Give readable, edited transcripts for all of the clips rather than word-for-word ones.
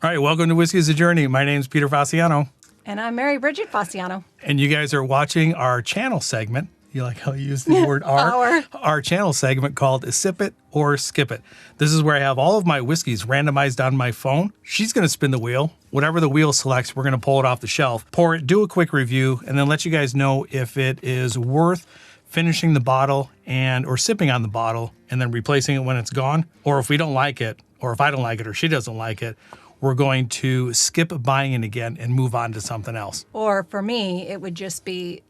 All right, welcome to Whiskey is a Journey. My name's Peter Fasciano. And I'm Mary Bridget Fasciano. And you guys are watching our channel segment. You like how you use the word our? Our channel segment called Sip It or Skip It. This is where I have all of my whiskeys randomized on my phone. She's going to spin the wheel. Whatever the wheel selects, we're going to pull it off the shelf, pour it, do a quick review, and then let you guys know if it is worth finishing the bottle or sipping on the bottle and then replacing it when it's gone. Or if we don't like it, or if I don't like it, or she doesn't like it, we're going to skip buying it again and move on to something else. Or for me, it would just be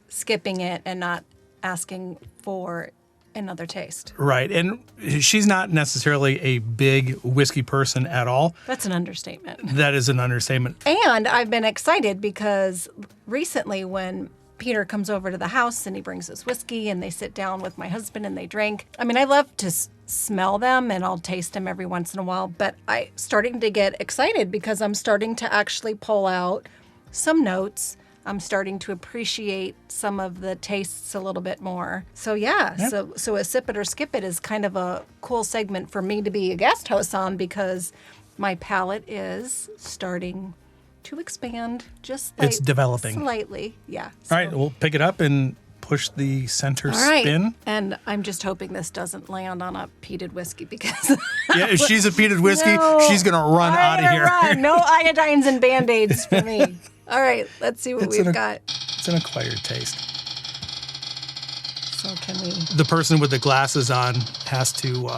skipping it and not asking for another taste. Right. And she's not necessarily a big whiskey person at all. That's an understatement. That is an understatement. And I've been excited because recently when Peter comes over to the house and he brings his whiskey and they sit down with my husband and they drink. I mean, I love to smell them and I'll taste them every once in a while, but I'm starting to get excited because I'm starting to actually pull out some notes. I'm starting to appreciate some of the tastes a little bit more. So so a Sip It or Skip It is kind of a cool segment for me to be a guest host on because my palate is starting to expand just it's developing slightly. Yeah. All right, we'll pick it up and push the center spin. And I'm just hoping this doesn't land on a peated whiskey because yeah, if she's a peated whiskey, she's going to run out of here. No iodines and Band-Aids for me. All right, let's see what we've got. It's an acquired taste. So can we? The person with the glasses on has to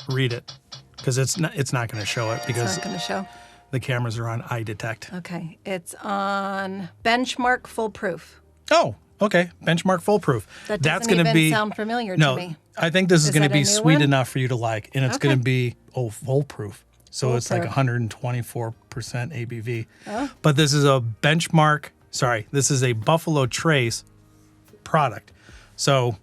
read it because it's not going to show it because it's not going to show. The cameras are on eye detect. Okay, it's on Benchmark Full Proof. Oh, okay, Benchmark Full Proof. That's going to sound familiar to me. I think this is going to be sweet enough for you to like, and it's going to be full proof. So it's like 124% ABV. Oh. But this is a this is a Buffalo Trace product. So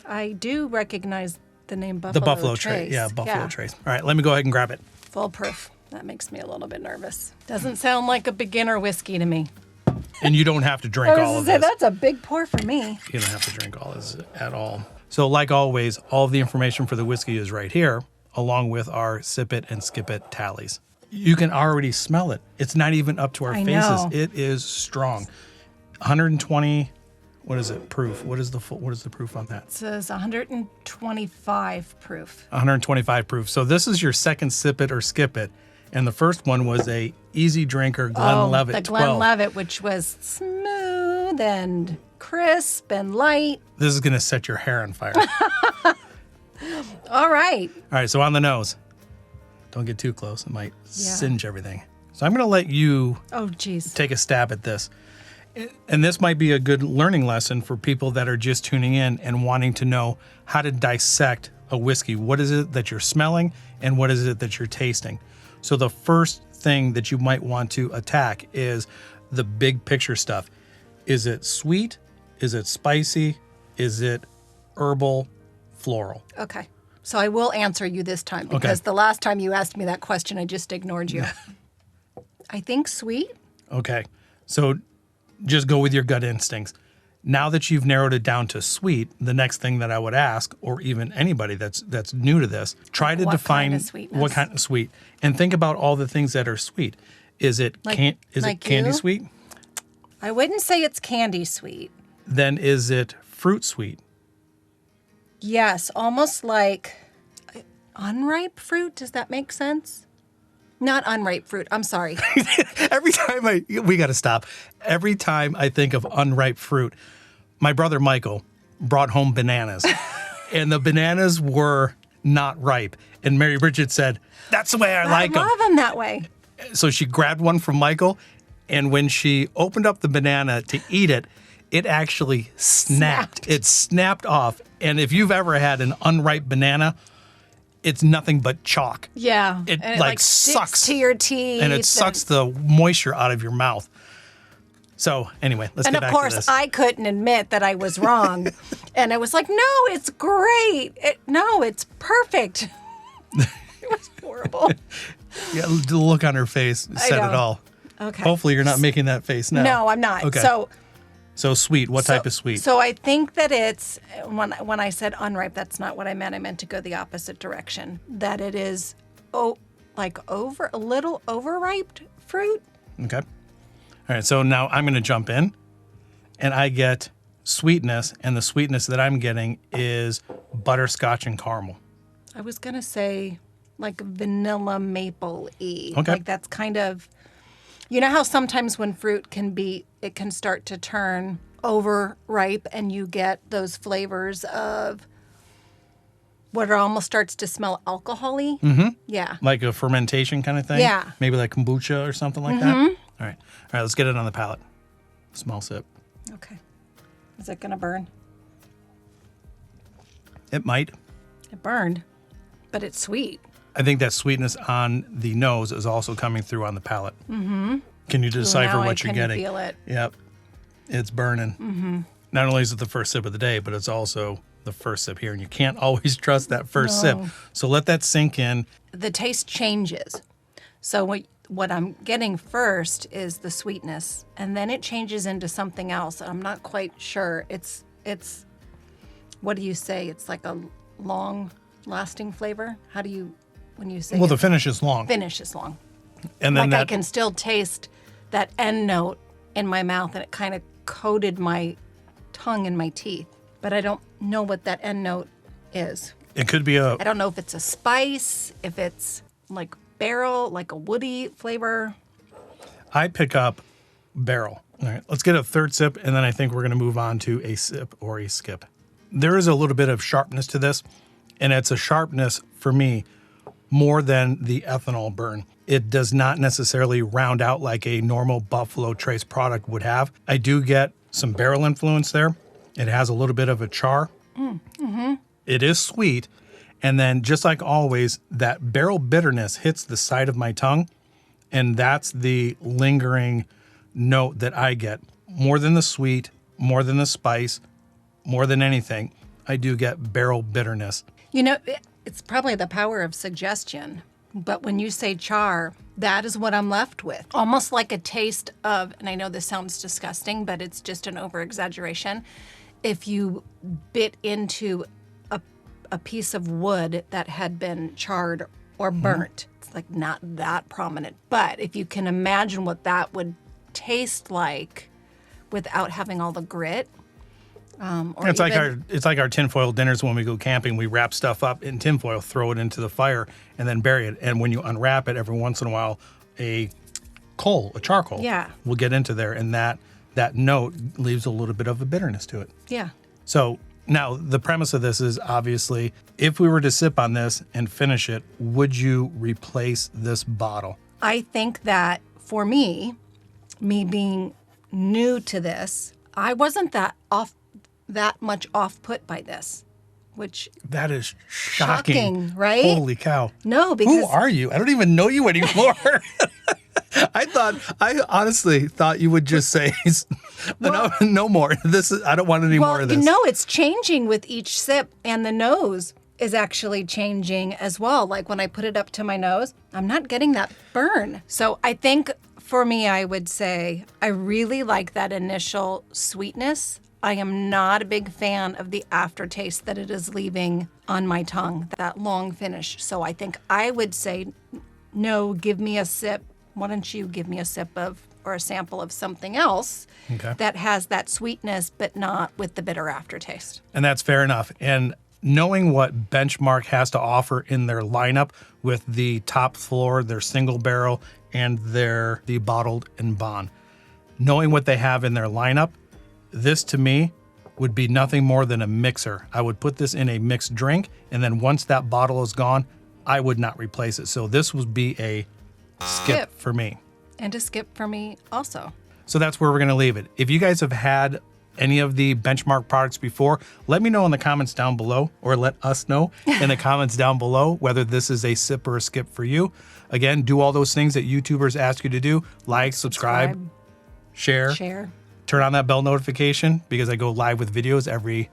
I do recognize the name Buffalo Trace. The Buffalo Trace. Yeah, Buffalo Trace. All right, let me go ahead and grab it. Full proof. That makes me a little bit nervous. Doesn't sound like a beginner whiskey to me. And you don't have to drink all of this. That's a big pour for me. You don't have to drink all this at all. So like always, all of the information for the whiskey is right here, along with our Sip It and Skip It tallies. You can already smell it. It's not even up to our faces. Know. It is strong. 120, what is it, proof? What is the proof on that? It says 125 proof. 125 proof. So this is your second Sip It or Skip It. And the first one was a easy drinker Glenlivet 12. The Glenlivet, which was smooth and crisp and light. This is going to set your hair on fire. All right. All right, so on the nose. Don't get too close. It might singe everything. So I'm going to let you take a stab at this. And this might be a good learning lesson for people that are just tuning in and wanting to know how to dissect a whiskey. What is it that you're smelling and what is it that you're tasting? So the first thing that you might want to attack is the big picture stuff. Is it sweet? Is it spicy? Is it herbal, floral? Okay. So I will answer you this time because the last time you asked me that question, I just ignored you. I think sweet. Okay. So just go with your gut instincts. Now that you've narrowed it down to sweet, the next thing that I would ask, or even anybody that's new to this, try to define what kind of sweet, and think about all the things that are sweet. Is it candy sweet? I wouldn't say it's candy sweet. Then is it fruit sweet? Yes, almost like unripe fruit. Does that make sense? Not unripe fruit. I'm sorry. We got to stop. Every time I think of unripe fruit, my brother Michael brought home bananas, and the bananas were not ripe. And Mary Bridget said, "That's the way I like them." I love them that way. So she grabbed one from Michael, and when she opened up the banana to eat it, it actually snapped. It snapped off. And if you've ever had an unripe banana, it's nothing but chalk. Yeah. It and like sucks to your teeth. And it sucks the moisture out of your mouth. So anyway, let's get back to this. And of course, I couldn't admit that I was wrong. And I was like, no, it's great. It's perfect. It was horrible. Yeah, the look on her face said it all. Okay. Hopefully you're not making that face now. No, I'm not. Okay. So sweet. What type of sweet? So I think that it's, when I said unripe, that's not what I meant. I meant to go the opposite direction. That it is like a little overripe fruit. Okay. All right. So now I'm going to jump in, and I get sweetness, and the sweetness that I'm getting is butterscotch and caramel. I was going to say like vanilla maple-y. Okay. Like that's kind of, you know how sometimes when fruit it can start to turn overripe and you get those flavors of what almost starts to smell alcohol-y? Mm-hmm. Yeah. Like a fermentation kind of thing? Yeah. Maybe like kombucha or something like that? All right. All right, let's get it on the palate. Small sip. Okay. Is it going to burn? It might. It burned, but it's sweet. I think that sweetness on the nose is also coming through on the palate. Mm-hmm. Can you decipher now what you're getting? I can feel it. Yep. It's burning. Mm-hmm. Not only is it the first sip of the day, but it's also the first sip here. And you can't always trust that first sip. So let that sink in. The taste changes. So what I'm getting first is the sweetness, and then it changes into something else. I'm not quite sure. It's what do you say? It's like a long-lasting flavor? How do you, when you say Well, the finish is long. finish is long. And then Like I can still taste that end note in my mouth, and it kind of coated my tongue and my teeth. But I don't know what that end note is. it could be I don't know if it's a spice, if it's like barrel, like a woody flavor. I pick up barrel. All right, let's get a third sip, and then I think we're going to move on to a sip or a skip. There is a little bit of sharpness to this, and it's a sharpness for me more than the ethanol burn. It does not necessarily round out like a normal Buffalo Trace product would have. I do get some barrel influence there. It has a little bit of a char. Mm-hmm. It is sweet. And then just like always, that barrel bitterness hits the side of my tongue. And that's the lingering note that I get. More than the sweet, more than the spice, more than anything, I do get barrel bitterness. You know, it's probably the power of suggestion. But when you say char, that is what I'm left with. Almost like a taste of, and I know this sounds disgusting, but it's just an over-exaggeration. If you bit into a piece of wood that had been charred or burnt, it's like not that prominent. But if you can imagine what that would taste like without having all the grit. It's like our tinfoil dinners when we go camping. We wrap stuff up in tinfoil, throw it into the fire, and then bury it. And when you unwrap it, every once in a while, a charcoal, will get into there, and that note leaves a little bit of a bitterness to it. Yeah. So now the premise of this is obviously, if we were to sip on this and finish it, would you replace this bottle? I think that for me being new to this, I wasn't that much off-put by this, which that is shocking, right? Holy cow! No, because who are you? I don't even know you anymore. I honestly thought you would just say, no more. I don't want any more of this. You know, it's changing with each sip, and the nose is actually changing as well. Like when I put it up to my nose, I'm not getting that burn. So I think for me, I would say I really like that initial sweetness. I am not a big fan of the aftertaste that it is leaving on my tongue, that long finish. So I think I would say, no, give me a sip. Why don't you give me a sip of or a sample of something else that has that sweetness, but not with the bitter aftertaste. And that's fair enough. And knowing what Benchmark has to offer in their lineup with the top floor, their single barrel, and the bottled and bond, knowing what they have in their lineup, this to me would be nothing more than a mixer. I would put this in a mixed drink, and then once that bottle is gone, I would not replace it. So this would be a skip for me. And a skip for me also. So that's where we're going to leave it. If you guys have had any of the Benchmark products before, let me know in the comments down below, or let us know in the comments down below whether this is a sip or a skip for you. Again, do all those things that YouTubers ask you to do. Like, subscribe, share. Turn on that bell notification because I go live with videos every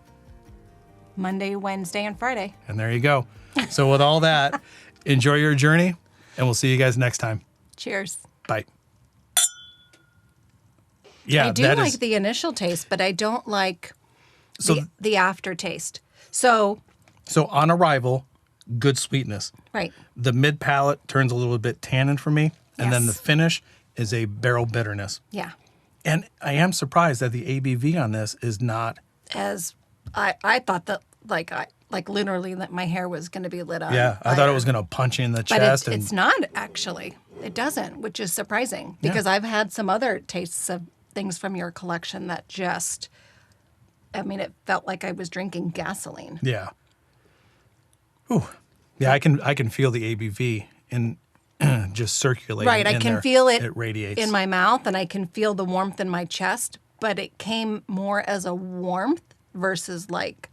Monday, Wednesday, and Friday. And there you go. So with all that, enjoy your journey, and we'll see you guys next time. Cheers. Bye. Yeah, I do like the initial taste, but I don't like the aftertaste. So on arrival, good sweetness. Right. The mid palate turns a little bit tannin for me, and then the Yes. finish is a barrel bitterness. Yeah. And I am surprised that the ABV on this is not. As I thought that like literally that my hair was going to be lit on. Yeah, I thought it was going to punch you in the But chest. it's not actually. It doesn't, which is surprising because I've had some other tastes of things from your collection that just, I mean, it felt like I was drinking gasoline. Yeah. Ooh. Yeah, I can feel the ABV in just circulating. Right, I in can there. feel it radiates in my mouth and I can feel the warmth in my chest, but it came more as a warmth versus like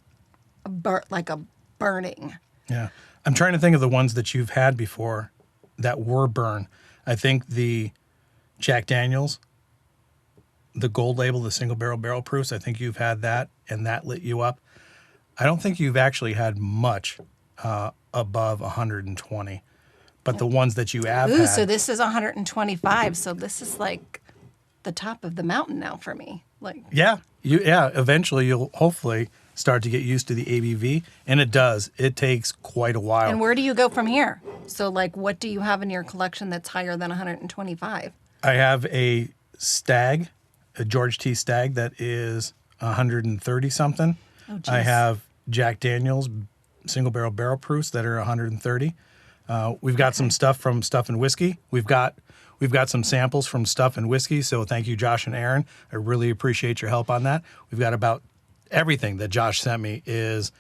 a burning. Yeah. I'm trying to think of the ones that you've had before that were burn. I think the Jack Daniels, the gold label, the single barrel proofs, I think you've had that and that lit you up. I don't think you've actually had much above 120. But the ones that you have Ooh, had, so this is 125. So this is like the top of the mountain now for me. Like eventually you'll hopefully start to get used to the ABV, and it does. It takes quite a while. And where do you go from here? So like what do you have in your collection that's higher than 125? I have a stag, a George T. Stag that is 130 something. Oh, geez. I have Jack Daniels single barrel proofs that are 130. We've got some stuff from Stuff and Whiskey. We've got some samples from Stuff and Whiskey. So thank you, Josh and Aaron. I really appreciate your help on that. We've got about everything that Josh sent me is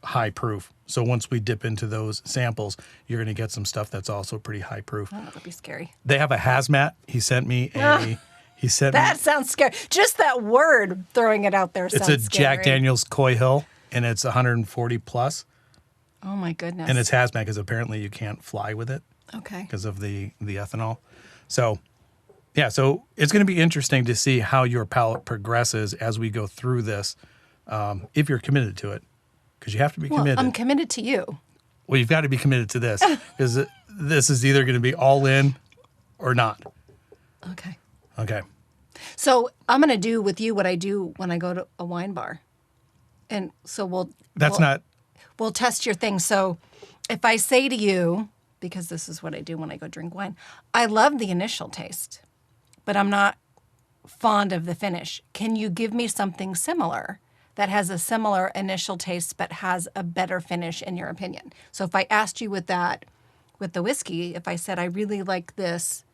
high proof. So once we dip into those samples, you're going to get some stuff that's also pretty high proof. Oh, that'd be scary. They have a hazmat. He sent me a. He sent That me. sounds scary. Just that word, throwing it out there sounds It's a scary. Jack Daniels Coy Hill, and it's 140 plus. Oh my goodness. And it's hazmat because apparently you can't fly with it okay. because of the ethanol. So, yeah, so it's going to be interesting to see how your palate progresses as we go through this, if you're committed to it, because you have to be committed. I'm committed to you. Well, you've got to be committed to this because this is either going to be all in or not. Okay. Okay. So I'm going to do with you what I do when I go to a wine bar. And so we'll test your thing. So if I say to you, because this is what I do when I go drink wine, I love the initial taste, but I'm not fond of the finish. Can you give me something similar that has a similar initial taste but has a better finish in your opinion? So if I asked you with the whiskey, if I said I really like this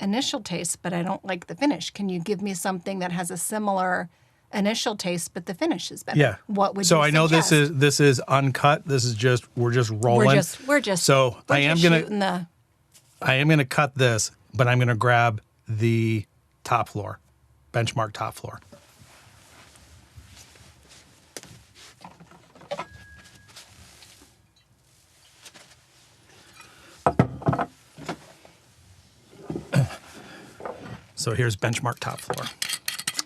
initial taste but I don't like the finish, can you give me something that has a similar initial taste but the finish is better? Yeah. What would so you I know suggest? this is uncut. This is just we're just rolling. We're just So I am shooting gonna cut this, but I'm gonna grab the top floor, benchmark top floor. So here's benchmark top floor.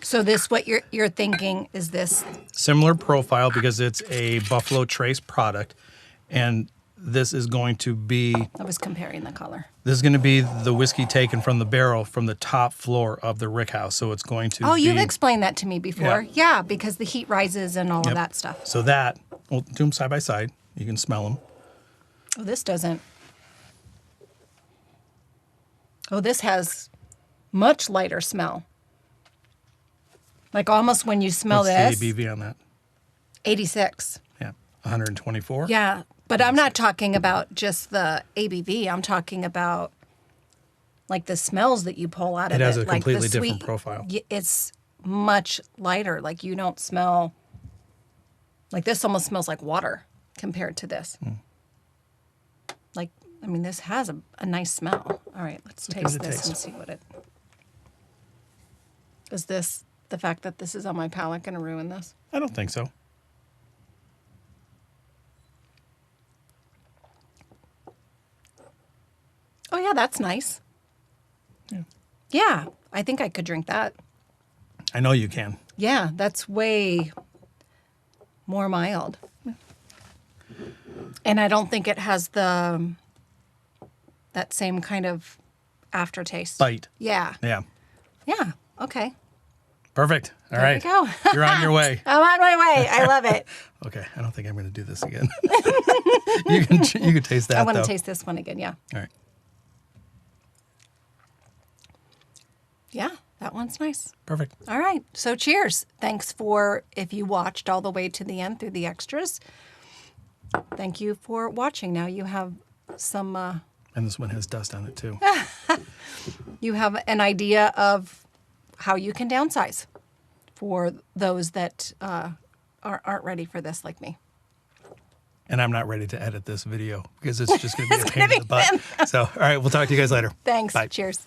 So this, what you're thinking is this? Similar profile because it's a Buffalo Trace product, and this is going to be. I was comparing the color. This is going to be the whiskey taken from the barrel from the top floor of the rick house. So it's going to. Oh, be, you've explained that to me before. Yeah. Yeah, because the heat rises and all of that stuff. So that we'll do them side by side. You can smell them. Oh, this doesn't. Oh, this has much lighter smell. Like almost when you smell What's this. the ABV on that? 86. Yeah, 124. Yeah, but I'm not talking about just the ABV. I'm talking about like the smells that you pull out of it. It has a like completely the different profile. It's much lighter. Like you don't smell. Like this almost smells like water compared to this. Like, I mean, this has a nice smell. All right, let's taste this and see what it. Is this the fact that this is on my palate going to ruin this? I don't think so. Oh yeah, that's nice. Yeah, I think I could drink that. I know you can. Yeah, that's way more mild. And I don't think it has that same kind of aftertaste. Bite. Yeah. Yeah. Yeah. Okay. Perfect. All right. There you go. You're on your way. I'm on my way. I love it. Okay. I don't think I'm going to do this again. You can taste that, I want though. to taste this one again. Yeah. All right. Yeah, that one's nice. Perfect. All right. So cheers. Thanks for, if you watched all the way to the end through the extras, thank you for watching. Now you have some... And this one has dust on it, too. You have an idea of how you can downsize for those that aren't ready for this like me. And I'm not ready to edit this video because it's just going to be a pain in the butt. So, all right, we'll talk to you guys later. Thanks. Bye. Cheers.